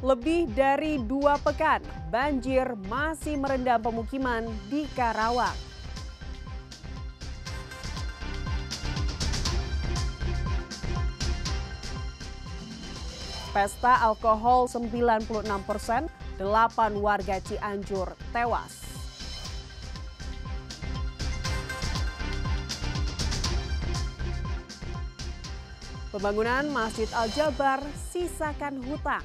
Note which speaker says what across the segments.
Speaker 1: Lebih dari 2 pekan, banjir masih merendam pemukiman di Karawang. Pesta alkohol 96%, 8 warga Cianjur tewas. Pembangunan Masjid Al-Jabar sisakan hutang.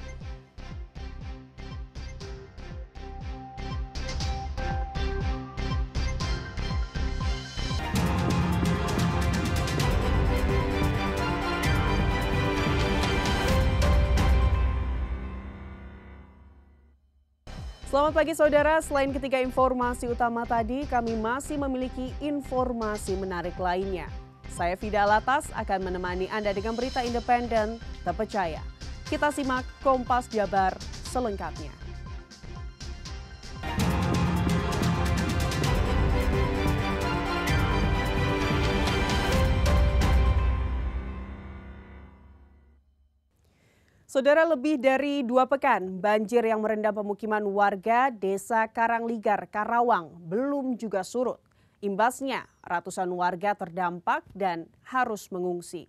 Speaker 1: Selamat pagi saudara, selain ketiga informasi utama tadi, kami masih memiliki informasi menarik lainnya. Saya Fida Latas akan menemani Anda dengan berita independen terpercaya. Kita simak Kompas Jabar selengkapnya. Saudara, lebih dari 2 pekan, banjir yang merendam pemukiman warga Desa Karangligar, Karawang belum juga surut. Imbasnya, ratusan warga terdampak dan harus mengungsi.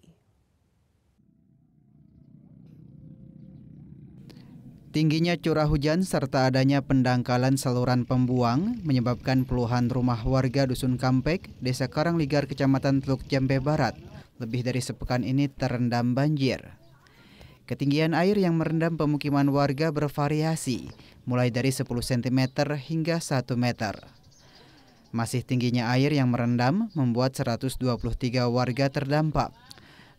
Speaker 2: Tingginya curah hujan serta adanya pendangkalan saluran pembuang menyebabkan puluhan rumah warga Dusun Kampek, Desa Karangligar, Kecamatan Teluk Jambe Barat, lebih dari sepekan ini terendam banjir. Ketinggian air yang merendam pemukiman warga bervariasi, mulai dari 10 cm hingga 1 meter. Masih tingginya air yang merendam membuat 123 warga terdampak.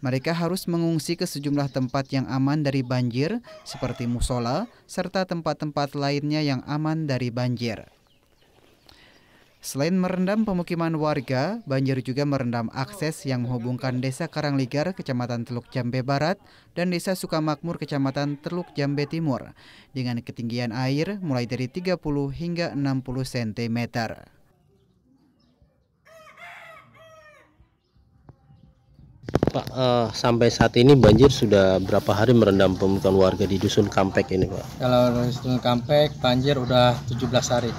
Speaker 2: Mereka harus mengungsi ke sejumlah tempat yang aman dari banjir, seperti musola, serta tempat-tempat lainnya yang aman dari banjir. Selain merendam pemukiman warga, banjir juga merendam akses yang menghubungkan Desa Karangligar, Kecamatan Teluk Jambe Barat, dan Desa Sukamakmur, Kecamatan Teluk Jambe Timur, dengan ketinggian air mulai dari 30 hingga 60 cm.
Speaker 3: Pak, sampai saat ini banjir sudah berapa hari merendam pemukiman warga di Dusun Kampek ini, Pak?
Speaker 4: Kalau Dusun Kampek banjir udah 17 hari.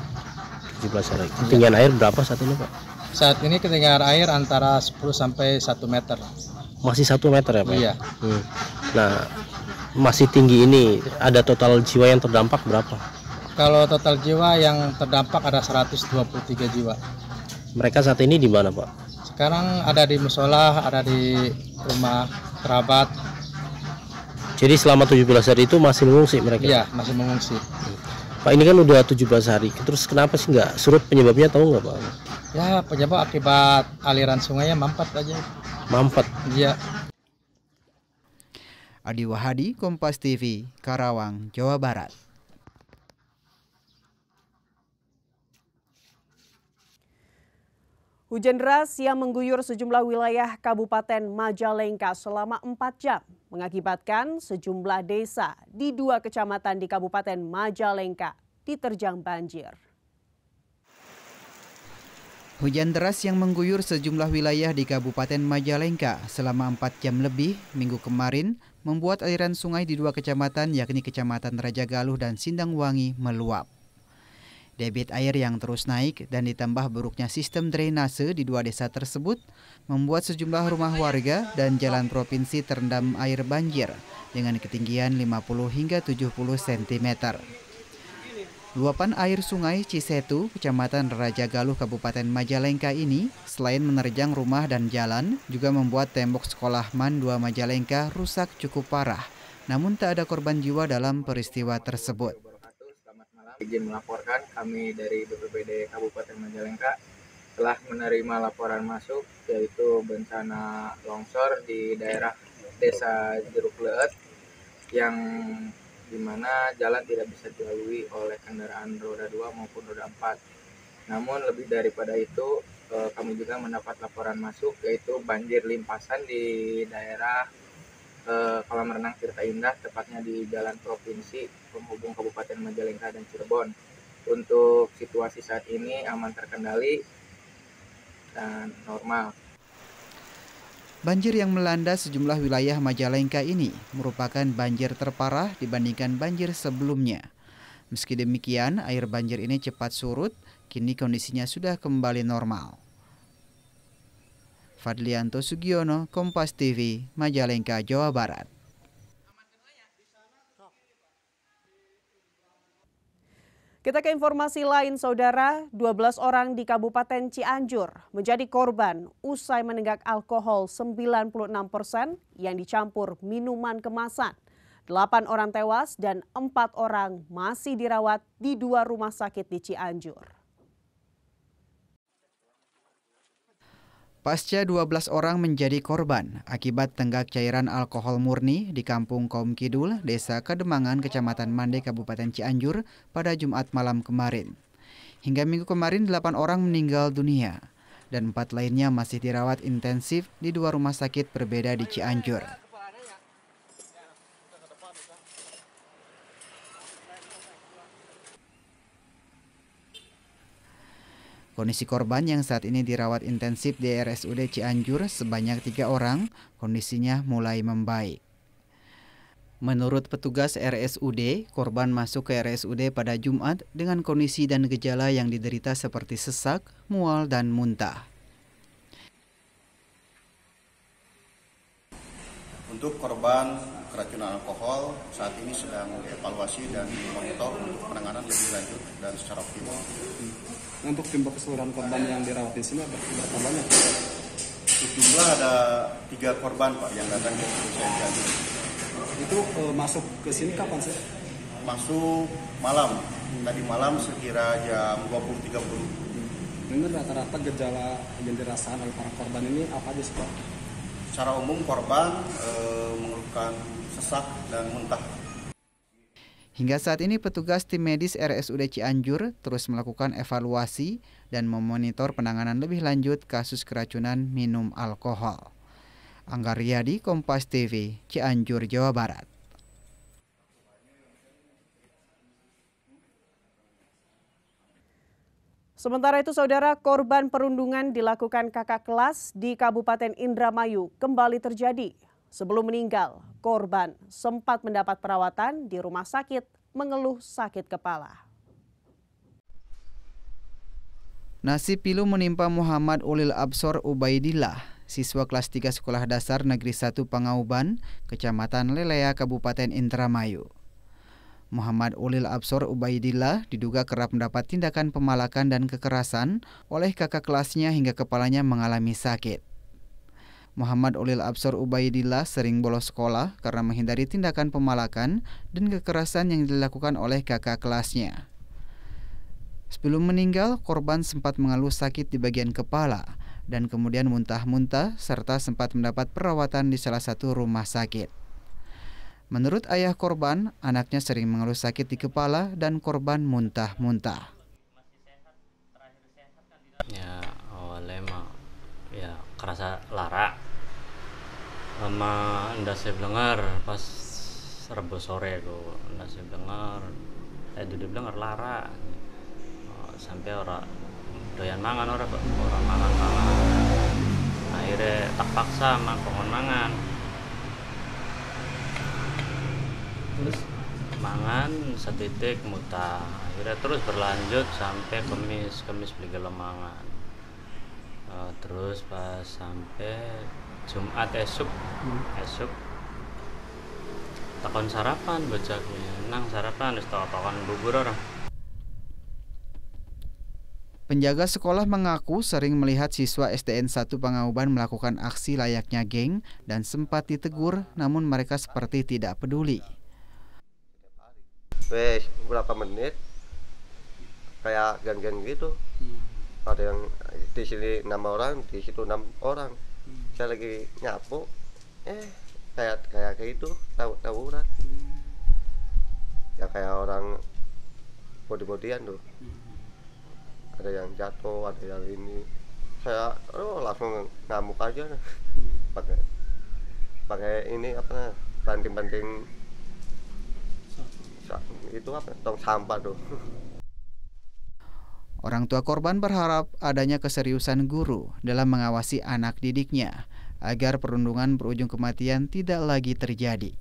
Speaker 3: 17 hari. Ketinggian air berapa saat ini, Pak?
Speaker 4: Saat ini ketinggian air antara 10 sampai 1 meter.
Speaker 3: Masih 1 meter ya, Pak?
Speaker 4: Iya.
Speaker 3: Nah, masih tinggi ini, ada total jiwa yang terdampak berapa?
Speaker 4: Kalau total jiwa yang terdampak ada 123 jiwa.
Speaker 3: Mereka saat ini di mana, Pak?
Speaker 4: Sekarang ada di musola, ada di rumah kerabat.
Speaker 3: Jadi selama 17 hari itu masih mengungsi mereka?
Speaker 4: Iya, masih mengungsi.
Speaker 3: Pak, ini kan udah 17 hari, terus kenapa sih nggak surut, penyebabnya tahu nggak, Pak?
Speaker 4: Ya, penyebab akibat aliran sungainya mampet aja.
Speaker 3: Mampet?
Speaker 4: Iya.
Speaker 2: Adi Wahadi, Kompas TV, Karawang, Jawa Barat.
Speaker 1: Hujan deras yang mengguyur sejumlah wilayah Kabupaten Majalengka selama 4 jam mengakibatkan sejumlah desa di 2 kecamatan di Kabupaten Majalengka diterjang banjir.
Speaker 2: Hujan deras yang mengguyur sejumlah wilayah di Kabupaten Majalengka selama 4 jam lebih minggu kemarin membuat aliran sungai di 2 kecamatan yakni Kecamatan Raja Galuh dan Sindangwangi meluap. Debit air yang terus naik dan ditambah buruknya sistem drainase di 2 desa tersebut membuat sejumlah rumah warga dan jalan provinsi terendam air banjir dengan ketinggian 50 hingga 70 cm. Luapan air sungai Cisetu, Kecamatan Raja Galuh, Kabupaten Majalengka ini selain menerjang rumah dan jalan juga membuat tembok sekolah MAN 2 Majalengka rusak cukup parah. Namun tak ada korban jiwa dalam peristiwa tersebut.
Speaker 5: Izin melaporkan, kami dari BPBD Kabupaten Majalengka telah menerima laporan masuk yaitu bencana longsor di daerah Desa Jeruk Leet yang dimana jalan tidak bisa dilalui oleh kendaraan roda 2 maupun roda 4. Namun lebih daripada itu kami juga mendapat laporan masuk yaitu banjir limpasan di daerah kolam renang Tirta Indah, tepatnya di Jalan Provinsi penghubung Kabupaten Majalengka dan Cirebon. Untuk situasi saat ini aman terkendali dan normal.
Speaker 2: Banjir yang melanda sejumlah wilayah Majalengka ini merupakan banjir terparah dibandingkan banjir sebelumnya. Meski demikian, air banjir ini cepat surut, kini kondisinya sudah kembali normal. Fadlianto Sugiono, Kompas TV, Majalengka, Jawa Barat.
Speaker 1: Kita ke informasi lain, Saudara. 12 orang di Kabupaten Cianjur menjadi korban usai menenggak alkohol 96% yang dicampur minuman kemasan. 8 orang tewas dan 4 orang masih dirawat di 2 rumah sakit di Cianjur.
Speaker 2: Pasca 12 orang menjadi korban akibat tenggak cairan alkohol murni di Kampung Kaum Kidul, Desa Kademangan, Kecamatan Mande, Kabupaten Cianjur pada Jumat malam kemarin. Hingga Minggu kemarin 8 orang meninggal dunia dan 4 lainnya masih dirawat intensif di 2 rumah sakit berbeda di Cianjur. Kondisi korban yang saat ini dirawat intensif di RSUD Cianjur sebanyak 3 orang, kondisinya mulai membaik. Menurut petugas RSUD, korban masuk ke RSUD pada Jumat dengan kondisi dan gejala yang diderita seperti sesak, mual, dan muntah.
Speaker 6: Untuk korban keracunan alkohol, saat ini sedang dievaluasi dan dimonitor untuk penanganan lebih lanjut dan secara optimal.
Speaker 7: Untuk jumlah keseluruhan korban yang dirawat di sini berapa banyak?
Speaker 6: Jumlah ada 3 korban Pak yang datang ke Cianjur.
Speaker 7: Itu masuk ke sini kapan sih?
Speaker 6: Masuk malam, tadi malam sekira jam 20.30.
Speaker 7: Ini rata-rata gejala yang dirasakan oleh para korban ini apa aja sih Pak?
Speaker 6: Secara umum korban mengeluhkan sesak dan muntah.
Speaker 2: Hingga saat ini petugas tim medis RSUD Cianjur terus melakukan evaluasi dan memonitor penanganan lebih lanjut kasus keracunan minum alkohol. Anggar Riyadi, Kompas TV, Cianjur, Jawa Barat.
Speaker 1: Sementara itu, Saudara, korban perundungan dilakukan kakak kelas di Kabupaten Indramayu kembali terjadi. Sebelum meninggal, korban sempat mendapat perawatan di rumah sakit mengeluh sakit kepala.
Speaker 2: Nasib pilu menimpa Muhammad Ulil Absor Ubaidillah, siswa kelas 3 Sekolah Dasar Negeri 1 Pangauban, Kecamatan Lelea, Kabupaten Indramayu. Muhammad Ulil Absor Ubaidillah diduga kerap mendapat tindakan pemalakan dan kekerasan oleh kakak kelasnya hingga kepalanya mengalami sakit. Muhammad Ulil Absor Ubaidillah sering bolos sekolah karena menghindari tindakan pemalakan dan kekerasan yang dilakukan oleh kakak kelasnya. Sebelum meninggal, korban sempat mengeluh sakit di bagian kepala dan kemudian muntah-muntah serta sempat mendapat perawatan di salah satu rumah sakit. Menurut ayah korban, anaknya sering mengeluh sakit di kepala dan korban muntah-muntah.
Speaker 8: Ya awalnya mah ya kerasa lara. Lama ndak saya dengar pas Rebo sore tuh ndak saya dengar. Duduk dengar lara. Sampai orang doyan mangan orang mangan. Akhirnya tak paksa mangkon mangan. Terus mangan setitik muntah. Akhirnya terus berlanjut sampai kemis beli gelemangan. Terus pas sampai Jumat esuk takon sarapan bocahnya nang sarapan wis takon bubur orang.
Speaker 2: Penjaga sekolah mengaku sering melihat siswa SDN 1 Pangauban melakukan aksi layaknya geng dan sempat ditegur, namun mereka seperti tidak peduli.
Speaker 9: Wes berapa menit kayak geng-geng gitu. Ada yang di sini 6 orang, di situ 6 orang. Saya lagi nyapu, kayak gitu, tawuran. Ya kayak orang body-bodyan tuh. Ada yang jatuh, ada yang ini. Saya langsung ngamuk aja. Pakai ini apa? Banting-banting itu apa? Tong sampah tuh.
Speaker 2: Orang tua korban berharap adanya keseriusan guru dalam mengawasi anak didiknya agar perundungan berujung kematian tidak lagi terjadi.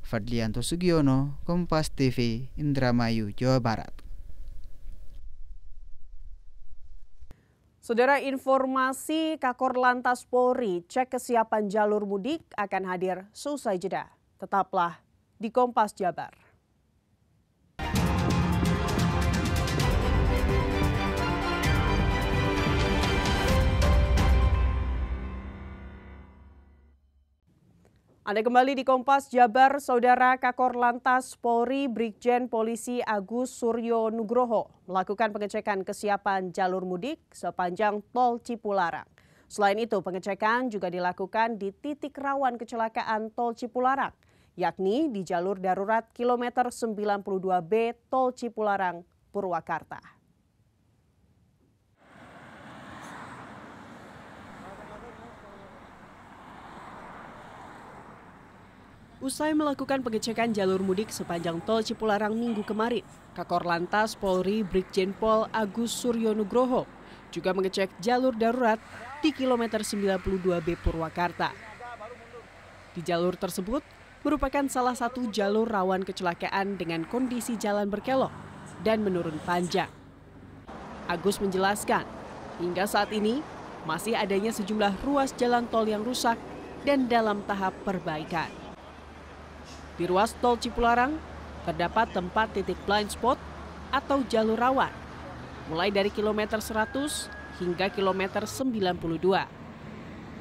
Speaker 2: Fadlianto Sugiono, Kompas TV, Indramayu, Jawa Barat.
Speaker 1: Saudara, informasi Kakor Lantas Polri cek kesiapan jalur mudik akan hadir seusai jeda. Tetaplah di Kompas Jabar. Anda kembali di Kompas Jabar. Saudara, Kakor Lantas Polri Brigjen Polisi Agus Suryo Nugroho melakukan pengecekan kesiapan jalur mudik sepanjang Tol Cipularang. Selain itu, pengecekan juga dilakukan di titik rawan kecelakaan Tol Cipularang, yakni di jalur darurat kilometer 92B Tol Cipularang, Purwakarta. Usai melakukan pengecekan jalur mudik sepanjang Tol Cipularang Minggu kemarin, Kakor Lantas Polri Brigjen Pol Agus Suryo Nugroho juga mengecek jalur darurat di kilometer 92B Purwakarta. Di jalur tersebut merupakan salah satu jalur rawan kecelakaan dengan kondisi jalan berkelok dan menurun panjang. Agus menjelaskan, hingga saat ini masih adanya sejumlah ruas jalan tol yang rusak dan dalam tahap perbaikan. Di ruas Tol Cipularang terdapat tempat titik blind spot atau jalur rawan, mulai dari kilometer 100 hingga kilometer 92.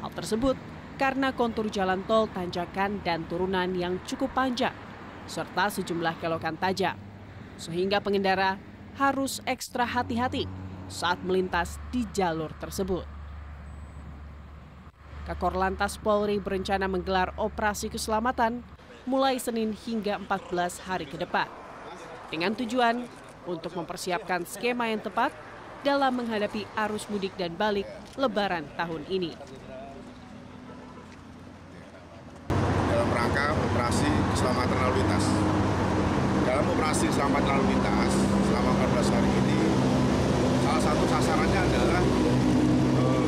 Speaker 1: Hal tersebut karena kontur jalan tol tanjakan dan turunan yang cukup panjang, serta sejumlah kelokan tajam, sehingga pengendara harus ekstra hati-hati saat melintas di jalur tersebut. Kakor Lantas Polri berencana menggelar operasi keselamatan mulai Senin hingga 14 hari ke depan, dengan tujuan untuk mempersiapkan skema yang tepat dalam menghadapi arus mudik dan balik Lebaran tahun ini.
Speaker 10: Dalam rangka operasi keselamatan lalu lintas. Dalam operasi keselamatan lalu lintas selama 14 hari ini, salah satu sasarannya adalah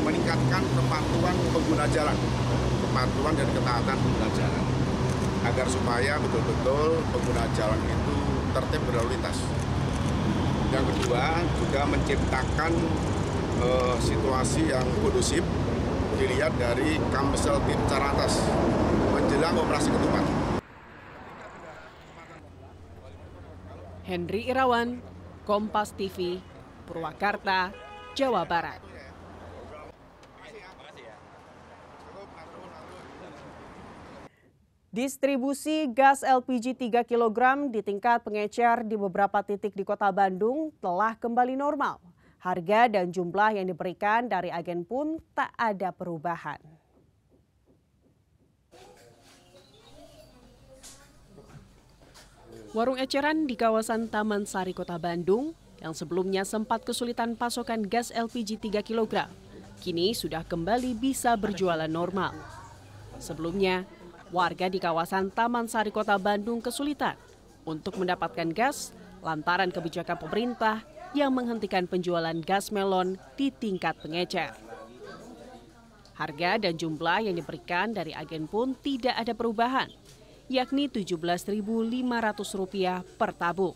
Speaker 10: meningkatkan kepatuhan pengguna jalan, kepatuhan dan ketaatan pengguna jalan, agar supaya betul-betul pengguna jalan itu tertib berlalu lintas. Yang kedua, juga menciptakan situasi yang kondusif dilihat dari Kamsel Tim Carantas menjelang operasi ketupat.
Speaker 1: Henry Irawan, Kompas TV, Purwakarta, Jawa Barat. Distribusi gas LPG 3 kg di tingkat pengecer di beberapa titik di Kota Bandung telah kembali normal. Harga dan jumlah yang diberikan dari agen pun tak ada perubahan. Warung eceran di kawasan Taman Sari Kota Bandung yang sebelumnya sempat kesulitan pasokan gas LPG 3 kg, kini sudah kembali bisa berjualan normal. Sebelumnya, warga di kawasan Taman Sari Kota Bandung kesulitan untuk mendapatkan gas lantaran kebijakan pemerintah yang menghentikan penjualan gas melon di tingkat pengecer. Harga dan jumlah yang diberikan dari agen pun tidak ada perubahan, yakni Rp17.500 per tabung.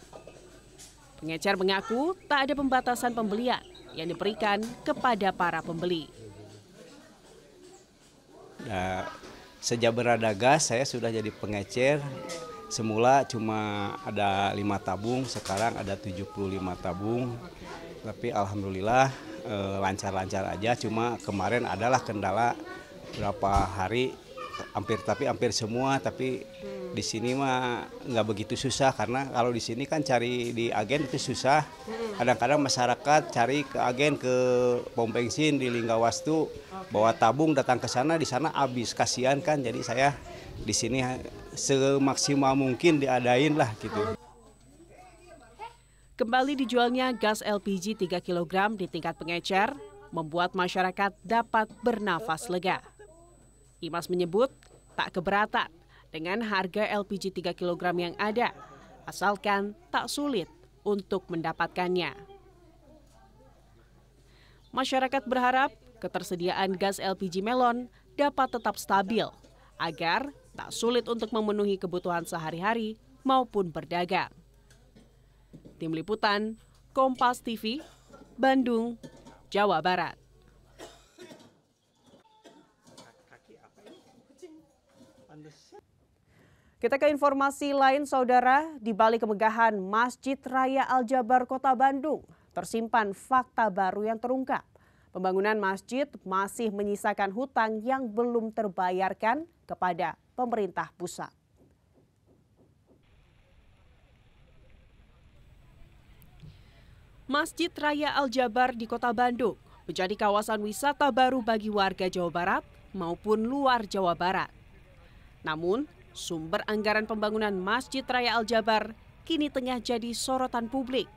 Speaker 1: Pengecer mengaku tak ada pembatasan pembelian yang diberikan kepada para pembeli.
Speaker 11: Sejak berada gas, saya sudah jadi pengecer. Semula cuma ada 5 tabung, sekarang ada 75 tabung. Tapi alhamdulillah lancar-lancar aja. Cuma kemarin adalah kendala berapa hari, hampir semua. Tapi di sini mah nggak begitu susah, karena kalau di sini kan cari di agen itu susah. Kadang-kadang masyarakat cari ke agen, ke pom bensin di Linggawastu, bawa tabung datang ke sana, di sana habis, kasihan kan. Jadi saya di sini semaksimal mungkin diadain lah gitu.
Speaker 1: Kembali dijualnya gas LPG 3 kg di tingkat pengecer membuat masyarakat dapat bernafas lega. Imas menyebut tak keberatan dengan harga LPG 3 kg yang ada, asalkan tak sulit untuk mendapatkannya. Masyarakat berharap ketersediaan gas LPG melon dapat tetap stabil agar tak sulit untuk memenuhi kebutuhan sehari-hari maupun berdagang. Tim Liputan, Kompas TV, Bandung, Jawa Barat. Kita ke informasi lain, saudara. Di balik kemegahan Masjid Raya Al-Jabar Kota Bandung, tersimpan fakta baru yang terungkap. Pembangunan masjid masih menyisakan hutang yang belum terbayarkan kepada pemerintah pusat. Masjid Raya Al-Jabar di Kota Bandung menjadi kawasan wisata baru bagi warga Jawa Barat maupun luar Jawa Barat. Namun, sumber anggaran pembangunan Masjid Raya Al-Jabar kini tengah jadi sorotan publik.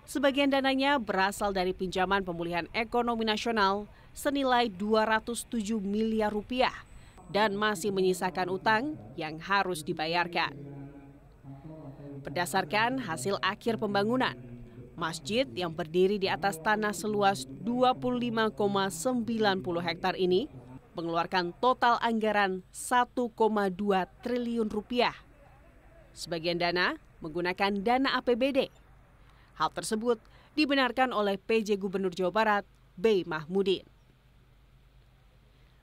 Speaker 1: Sebagian dananya berasal dari pinjaman pemulihan ekonomi nasional senilai 207 miliar rupiah dan masih menyisakan utang yang harus dibayarkan. Berdasarkan hasil akhir pembangunan, masjid yang berdiri di atas tanah seluas 25,90 hektar ini mengeluarkan total anggaran 1,2 triliun rupiah. Sebagian dana menggunakan dana APBD. Hal tersebut dibenarkan oleh PJ Gubernur Jawa Barat, B. Mahmudin.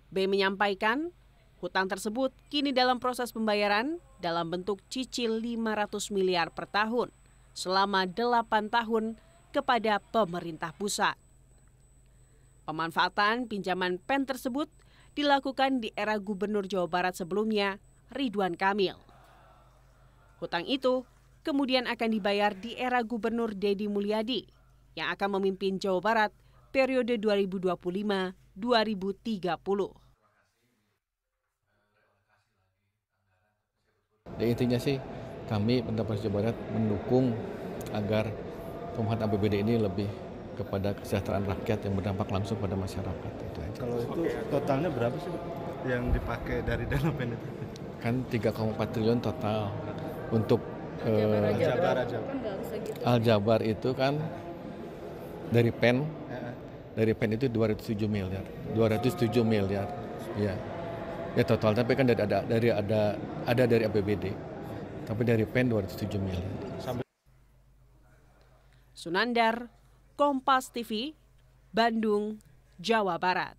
Speaker 1: B menyampaikan, hutang tersebut kini dalam proses pembayaran dalam bentuk cicil 500 miliar per tahun selama 8 tahun kepada pemerintah pusat. Pemanfaatan pinjaman PEN tersebut dilakukan di era Gubernur Jawa Barat sebelumnya, Ridwan Kamil. Hutang itu kemudian akan dibayar di era Gubernur Deddy Mulyadi yang akan memimpin Jawa Barat periode 2025-2030.
Speaker 12: Intinya sih kami pendapat Jawa Barat mendukung agar pembangunan APBD ini lebih kepada kesejahteraan rakyat yang berdampak langsung pada masyarakat. Itu aja.
Speaker 13: Kalau itu totalnya berapa sih yang dipakai dari dana PEN itu?
Speaker 12: Kan 3,4 triliun total untuk Al-Jabar itu kan dari PEN, itu 207 miliar. Ya. Ya total, tapi kan ada dari APBD. Tapi dari PEN 207 miliar.
Speaker 1: Sunandar, Kompas TV, Bandung, Jawa Barat.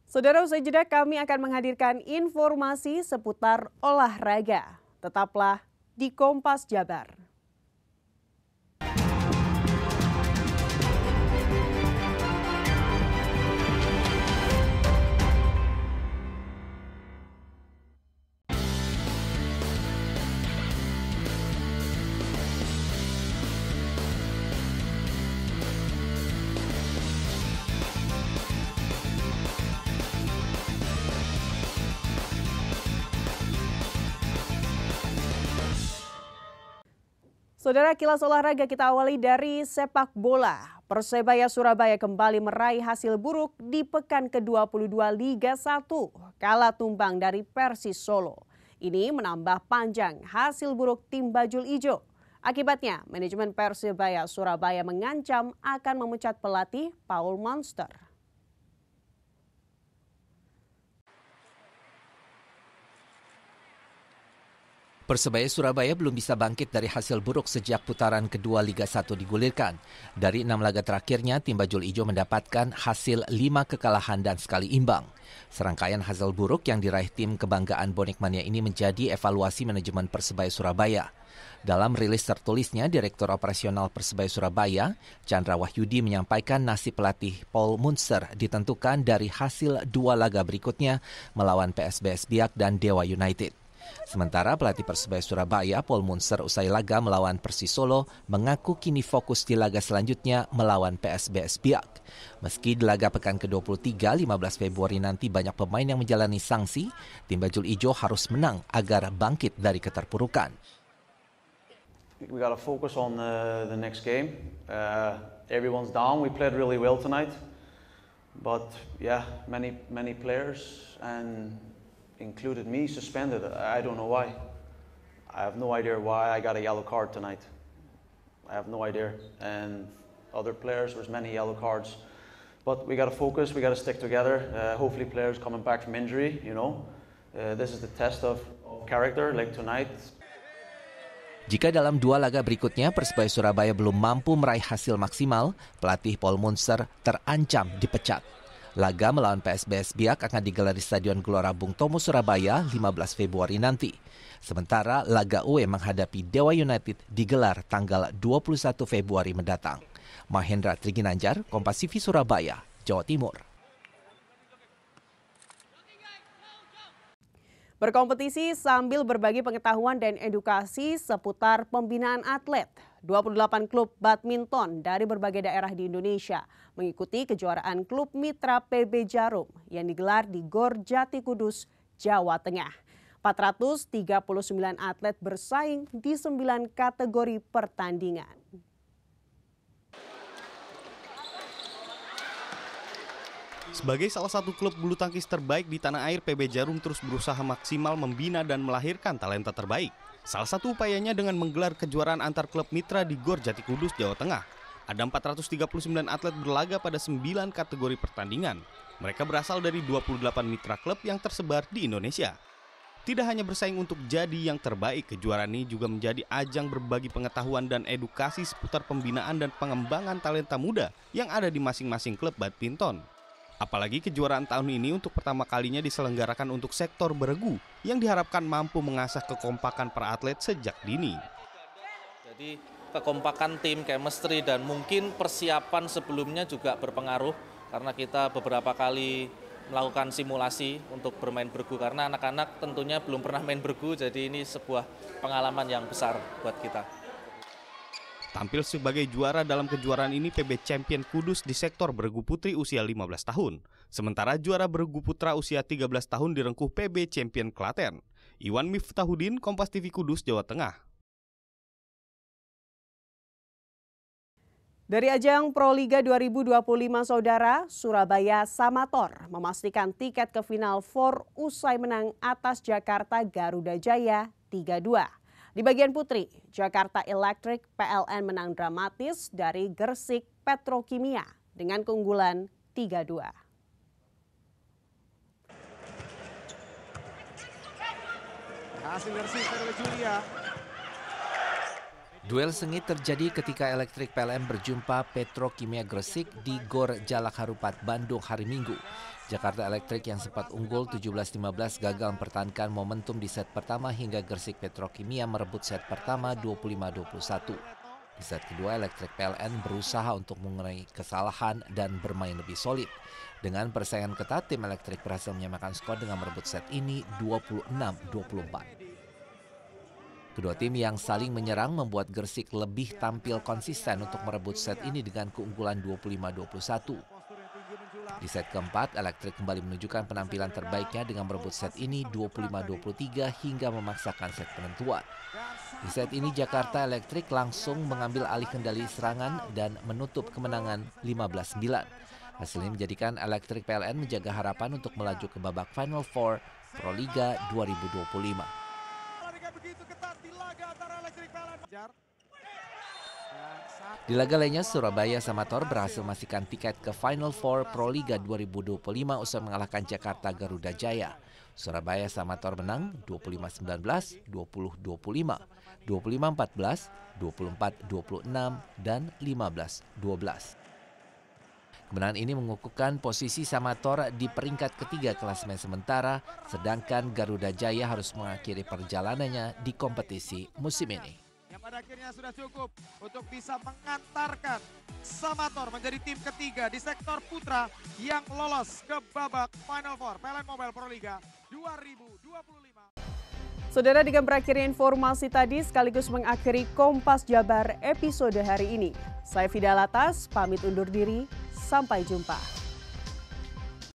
Speaker 1: Saudara, usai jeda kami akan menghadirkan informasi seputar olahraga. Tetaplah di Kompas Jabar. Saudara, kilas olahraga kita awali dari sepak bola. Persebaya Surabaya kembali meraih hasil buruk di pekan ke-22 Liga 1, kalah tumbang dari Persis Solo. Ini menambah panjang hasil buruk tim Bajul Ijo. Akibatnya, manajemen Persebaya Surabaya mengancam akan memecat pelatih Paul Monster.
Speaker 14: Persebaya Surabaya belum bisa bangkit dari hasil buruk sejak putaran kedua Liga 1 digulirkan. Dari 6 laga terakhirnya, tim Bajul Ijo mendapatkan hasil 5 kekalahan dan sekali imbang. Serangkaian hasil buruk yang diraih tim kebanggaan Bonek Mania ini menjadi evaluasi manajemen Persebaya Surabaya. Dalam rilis tertulisnya, Direktur Operasional Persebaya Surabaya, Chandra Wahyudi, menyampaikan nasib pelatih Paul Monster ditentukan dari hasil 2 laga berikutnya melawan PSBS Biak dan Dewa United. Sementara pelatih Persebaya Surabaya, Paul Monster, usai laga melawan Persis Solo, mengaku kini fokus di laga selanjutnya melawan PSBS Biak. Meski di laga pekan ke-23, 15 Februari nanti banyak pemain yang menjalani sanksi, tim Bajul Ijo harus menang agar bangkit dari keterpurukan.
Speaker 15: We got to focus on the next game. Everyone's down. We played really well tonight, but yeah, many players and included me suspended. I don't know why. I have no idea why I got a yellow card tonight. I have no idea. And other players. There's many yellow cards. But we got to focus, we got to stick together. Hopefully players coming back from injury, you know. This is the test of character like tonight.
Speaker 14: Jika dalam 2 laga berikutnya Persebaya Surabaya belum mampu meraih hasil maksimal, pelatih Paul Munster terancam dipecat. Laga melawan PSBS Biak akan digelar di Stadion Gelora Bung Tomo Surabaya 15 Februari nanti. Sementara laga UE menghadapi Dewa United digelar tanggal 21 Februari mendatang. Mahendra Triginanjar, Kompas TV Surabaya, Jawa Timur.
Speaker 1: Berkompetisi sambil berbagi pengetahuan dan edukasi seputar pembinaan atlet. 28 klub badminton dari berbagai daerah di Indonesia mengikuti kejuaraan klub mitra PB Jarum yang digelar di Gor Jati Kudus, Jawa Tengah. 439 atlet bersaing di 9 kategori pertandingan.
Speaker 16: Sebagai salah satu klub bulu tangkis terbaik di tanah air, PB Jarum terus berusaha maksimal membina dan melahirkan talenta terbaik. Salah satu upayanya dengan menggelar kejuaraan antar klub mitra di Gor Jati Kudus, Jawa Tengah. Ada 439 atlet berlaga pada 9 kategori pertandingan. Mereka berasal dari 28 mitra klub yang tersebar di Indonesia. Tidak hanya bersaing untuk jadi yang terbaik, kejuaraan ini juga menjadi ajang berbagi pengetahuan dan edukasi seputar pembinaan dan pengembangan talenta muda yang ada di masing-masing klub badminton. Apalagi kejuaraan tahun ini untuk pertama kalinya diselenggarakan untuk sektor beregu yang diharapkan mampu mengasah kekompakan para atlet sejak dini.
Speaker 17: Jadi kekompakan tim, chemistry, dan mungkin persiapan sebelumnya juga berpengaruh karena kita beberapa kali melakukan simulasi untuk bermain beregu karena anak-anak tentunya belum pernah main beregu, jadi ini sebuah pengalaman yang besar buat kita.
Speaker 16: Tampil sebagai juara dalam kejuaraan ini PB Champion Kudus di sektor beregu putri usia 15 tahun. Sementara juara beregu putra usia 13 tahun direngkuh PB Champion Klaten. Iwan Miftahudin, Kompas TV Kudus, Jawa Tengah.
Speaker 1: Dari ajang Proliga 2025 Saudara, Surabaya Samator memastikan tiket ke Final Four usai menang atas Jakarta Garuda Jaya 3-2. Di bagian putri, Jakarta Electric PLN menang dramatis dari Gresik Petrokimia dengan keunggulan 3-2.
Speaker 18: Hasil bersih dari Julia.
Speaker 14: Duel sengit terjadi ketika Electric PLN berjumpa Petrokimia Gresik di Gor Jalak Harupat, Bandung hari Minggu. Jakarta Electric yang sempat unggul 17-15 gagal mempertahankan momentum di set pertama hingga Gresik Petrokimia merebut set pertama 25-21. Di set kedua, Electric PLN berusaha untuk mengurangi kesalahan dan bermain lebih solid. Dengan persaingan ketat, tim Electric berhasil menyamakan skor dengan merebut set ini 26-24. Kedua tim yang saling menyerang membuat Gresik lebih tampil konsisten untuk merebut set ini dengan keunggulan 25-21. Di set keempat, Electric kembali menunjukkan penampilan terbaiknya dengan merebut set ini 25-23 hingga memaksakan set penentuan. Di set ini, Jakarta Electric langsung mengambil alih kendali serangan dan menutup kemenangan 15-9. Hasilnya menjadikan Electric PLN menjaga harapan untuk melaju ke babak Final Four Proliga 2025. Di laga lainnya, Surabaya Samator berhasil memastikan tiket ke Final Four Proliga 2025 usai mengalahkan Jakarta Garuda Jaya. Surabaya Samator menang 25-19, 20-25, 25-14, 24-26, dan 15-12. Kemenangan ini mengukuhkan posisi Samator di peringkat ketiga klasemen sementara, sedangkan Garuda Jaya harus mengakhiri perjalanannya di kompetisi musim ini.
Speaker 18: Yang pada akhirnya sudah cukup untuk bisa mengantarkan Samator menjadi tim ketiga di sektor putra yang lolos ke babak Final Four PLN Mobile Proliga 2025.
Speaker 1: Saudara, dengan berakhirnya informasi tadi sekaligus mengakhiri Kompas Jabar episode hari ini. Saya Fida Latas, pamit undur diri, sampai jumpa.